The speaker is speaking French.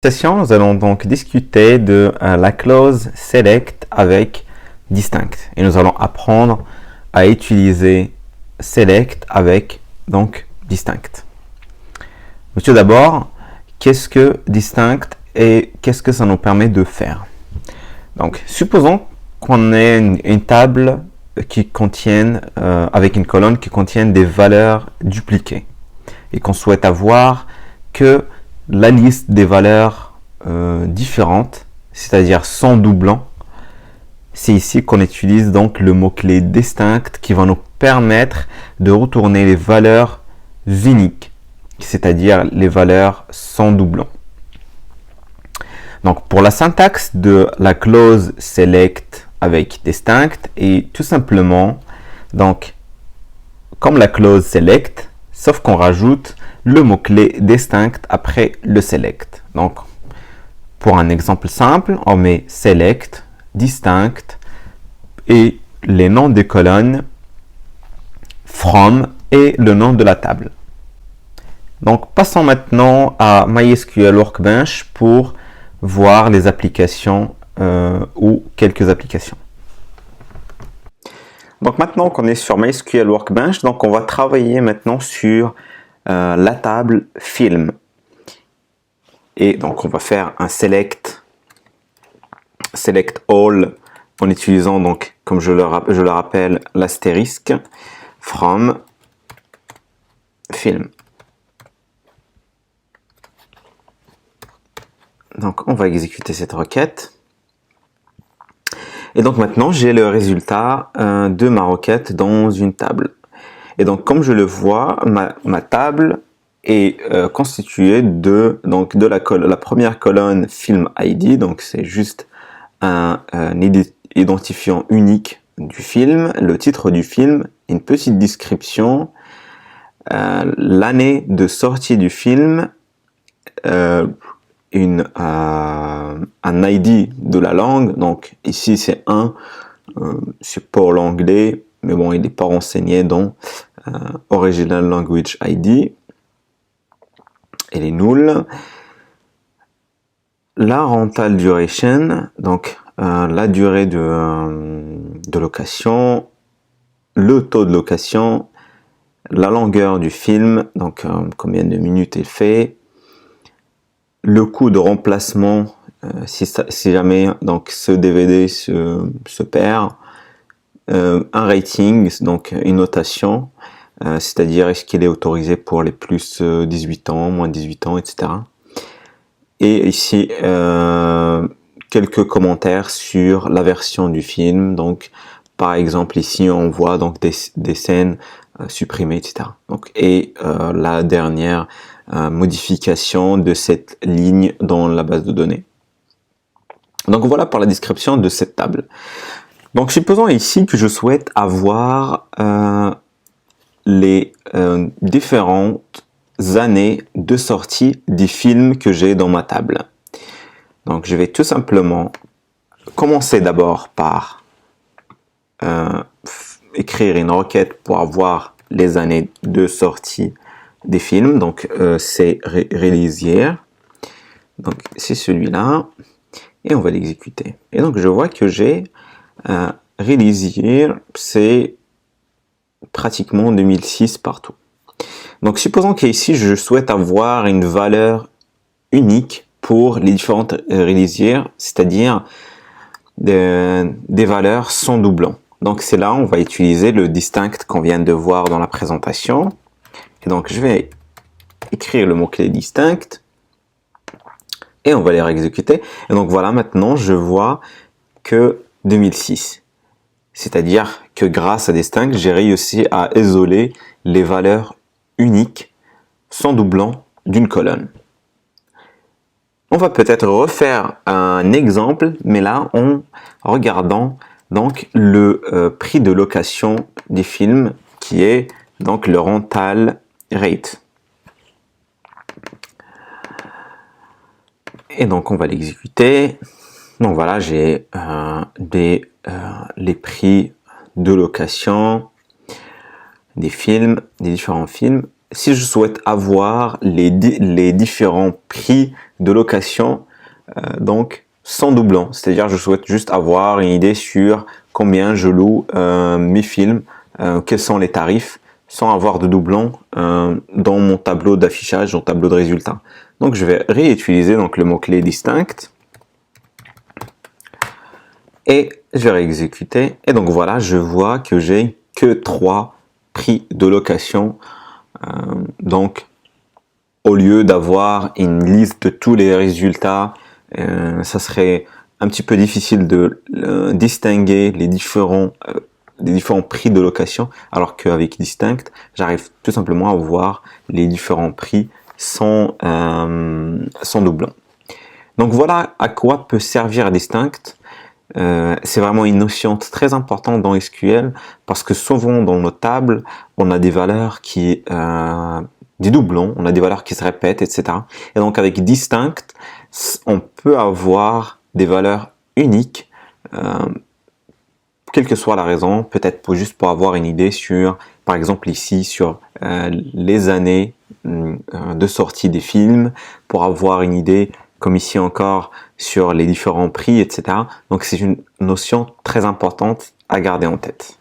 Session, nous allons donc discuter de la clause select avec distinct et nous allons apprendre à utiliser select avec donc distinct. Tout d'abord, qu'est-ce que distinct et qu'est-ce que ça nous permet de faire? Donc, supposons qu'on ait une table qui contienne, avec une colonne qui contienne des valeurs dupliquées et qu'on souhaite avoir que la liste des valeurs différentes, c'est-à-dire sans doublon. C'est ici qu'on utilise donc le mot-clé distinct qui va nous permettre de retourner les valeurs uniques, c'est-à-dire les valeurs sans doublon. Donc pour la syntaxe de la clause select avec distinct est tout simplement donc comme la clause select, sauf qu'on rajoute le mot-clé distinct après le select. Donc, pour un exemple simple, on met select, distinct et les noms des colonnes, from et le nom de la table. Donc, passons maintenant à MySQL Workbench pour voir les applications ou quelques applications. Donc maintenant qu'on est sur MySQL Workbench, donc on va travailler maintenant sur la table film. Et donc on va faire un select all en utilisant donc, comme je le rappelle, l'astérisque from film. Donc on va exécuter cette requête. Et donc maintenant j'ai le résultat de ma requête dans une table. Et donc comme je le vois, ma table est constituée de la première colonne film ID, donc c'est juste un identifiant unique du film, le titre du film, une petite description, l'année de sortie du film, un ID de la langue, donc ici c'est c'est pour l'anglais, mais bon il n'est pas renseigné dans Original Language ID, elle est nulle. La rental duration, donc la durée de location, le taux de location, la longueur du film, donc combien de minutes il fait, le coût de remplacement si jamais donc ce DVD se perd, un rating, donc une notation, c'est-à-dire est-ce qu'il est autorisé pour les plus 18 ans, moins 18 ans, etc. Et ici quelques commentaires sur la version du film, donc par exemple ici on voit donc des scènes supprimées, etc. Donc, et la dernière modification de cette ligne dans la base de données. Donc voilà pour la description de cette table. Donc supposons ici que je souhaite avoir les différentes années de sortie des films que j'ai dans ma table. Donc je vais tout simplement commencer d'abord par écrire une requête pour avoir les années de sortie des films. Donc c'est release year. Donc c'est celui-là. Et on va l'exécuter. Et donc je vois que j'ai release year, c'est pratiquement 2006 partout. Donc supposons qu'ici je souhaite avoir une valeur unique pour les différentes release year, c'est-à-dire des valeurs sans doublon. Donc c'est là on va utiliser le distinct qu'on vient de voir dans la présentation. Et donc je vais écrire le mot-clé distinct et on va les réexécuter. Et donc voilà, maintenant je vois que 2006. C'est-à-dire que grâce à distinct, j'ai réussi à isoler les valeurs uniques sans doublon d'une colonne. On va peut-être refaire un exemple, mais là en regardant donc le prix de location des films qui est donc le rental rate. Et donc on va l'exécuter. Donc voilà, j'ai les prix de location des films, des différents films. si je souhaite avoir les différents prix de location, donc sans doublon, c'est-à-dire je souhaite juste avoir une idée sur combien je loue mes films, quels sont les tarifs, sans avoir de doublon dans mon tableau d'affichage, dans mon tableau de résultats. Donc je vais réutiliser donc le mot-clé distinct et je vais réexécuter. Et donc voilà, je vois que j'ai que 3 prix de location. Donc au lieu d'avoir une liste de tous les résultats, ça serait un petit peu difficile de distinguer les différents prix de location, alors qu'avec Distinct, j'arrive tout simplement à voir les différents prix sans doublon. Donc voilà à quoi peut servir Distinct. C'est vraiment une notion très importante dans SQL parce que souvent dans nos tables, on a des valeurs qui des doublons, on a des valeurs qui se répètent, etc. Et donc avec Distinct, on peut avoir des valeurs uniques, quelle que soit la raison, peut-être juste pour avoir une idée sur, par exemple ici, sur les années de sortie des films, pour avoir une idée, comme ici encore, sur les différents prix, etc. Donc c'est une notion très importante à garder en tête.